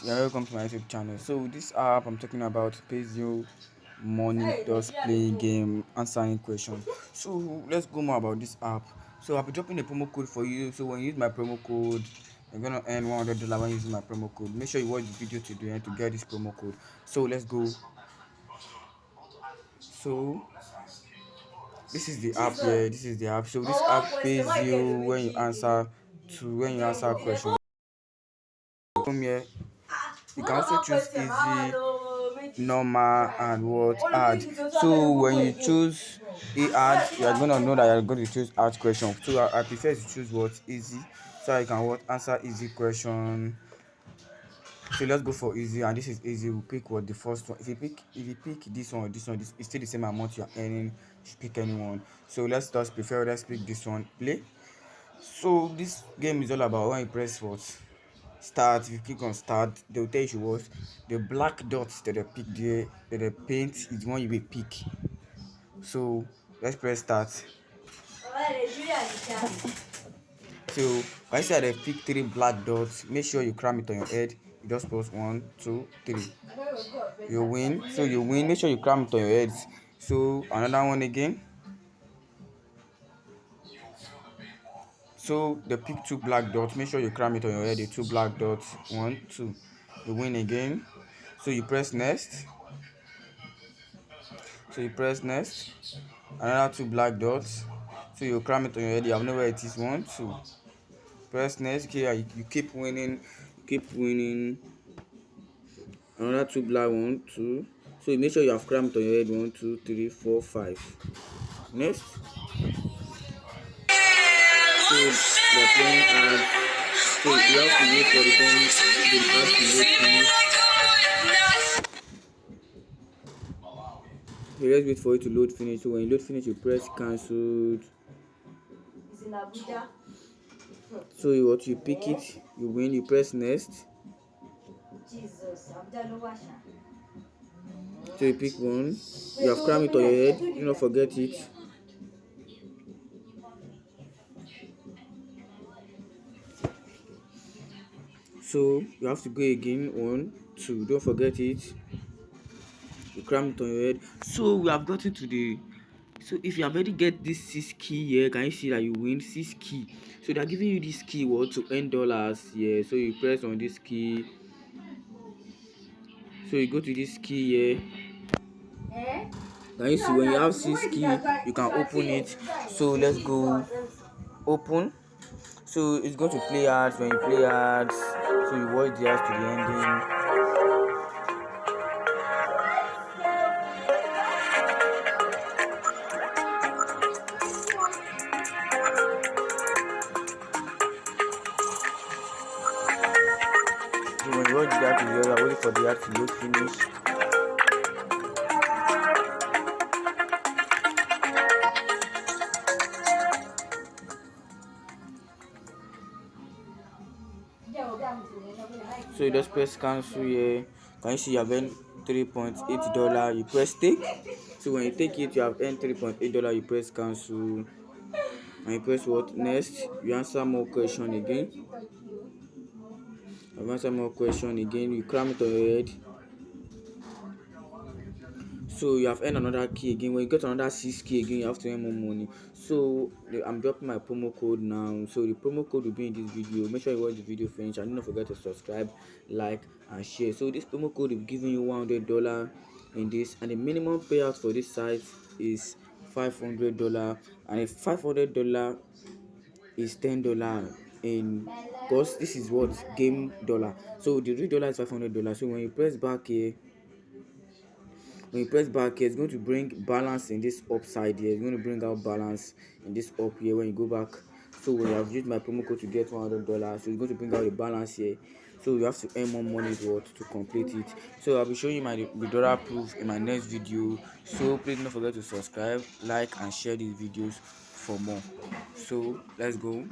Yeah, welcome to my YouTube channel. So this app I'm talking about pays you money, just playing game, answering questions. So let's go more about this app. So I'll be dropping a promo code for you. So when you use my promo code, you're gonna earn $100 when using my promo code. Make sure you watch the video to the end to get this promo code. So let's go. So this is the app here. This is the app. So this app pays you when you answer questions. From here, you can also choose easy, normal, and what hard. So when you choose hard, you are gonna know that you are going to choose hard question. So I prefer to choose what easy, so I can what answer easy question. So let's go for easy, and this is easy. We pick what the first one. If you pick this one or this one, this it's still the same amount you are earning. You should pick anyone. So let's pick this one. Play. So this game is all about when you press what start. If you click on start, they will tell you what the black dots that they pick there, that they paint is the one you will pick. So let's press start. So when I say they pick three black dots, make sure you cram it on your head. You just press 1 2 3, you win. So you win, make sure you cram it on your head. So another one again. So they pick two black dots, make sure you cram it on your head. The two black dots, 1 2, you win again. So you press next. So you press next, another two black dots. So you cram it on your head. You have no where it is. 1 2, press next. Okay, you keep winning, you keep winning. Another two black, 1 2. So you make sure you have crammed on your head. 1 2 3 4 5. Next. So they're playing as. So you have to wait for the gun. The ads to load finish. So let's wait for it to load finish. So when you load finish, you press cancelled. So you pick it, you win, you press next. So you pick one, you have crammed it on your head, do not forget it. So you have to go again, 1 2, don't forget it. You cram it on your head. So we have gotten to the. So if you have already get this 6 key here, can you see that you win 6 key? So they are giving you this key what to earn dollars here. So you press on this key. So you go to this key here. Can you see when you have 6 key, you can open it. So let's go open. So it's going to play ads. When you play ads, so you watch the ads to the ending. So when you watch the ad to the end, you are waiting for the ad to load finish. So you just press cancel here. Can you see you have earned $3.8? You press take. So when you take it, you have earned $3.8. You press cancel. And you press what next? You answer more question again. You answer more question again. You cram it on your head. So you have earned another key again. When you get another 6 key again, you have to earn more money. So I'm dropping my promo code now. So the promo code will be in this video. Make sure you watch the video finish and don't forget to subscribe, like, and share. So this promo code will be giving you $100 in this, and the minimum payout for this site is $500, and if $500 is $10 in, because this is what game dollar. So the real dollar is $500. So when you press back here, it's going to bring balance in this upside here. It's going to bring out balance in this up here when you go back. So when you have used my promo code to get $100, so it's going to bring out the balance here. So you have to earn more money to complete it. So I'll be showing you my withdrawal proof in my next video. So please don't forget to subscribe, like, and share these videos for more. So let's go.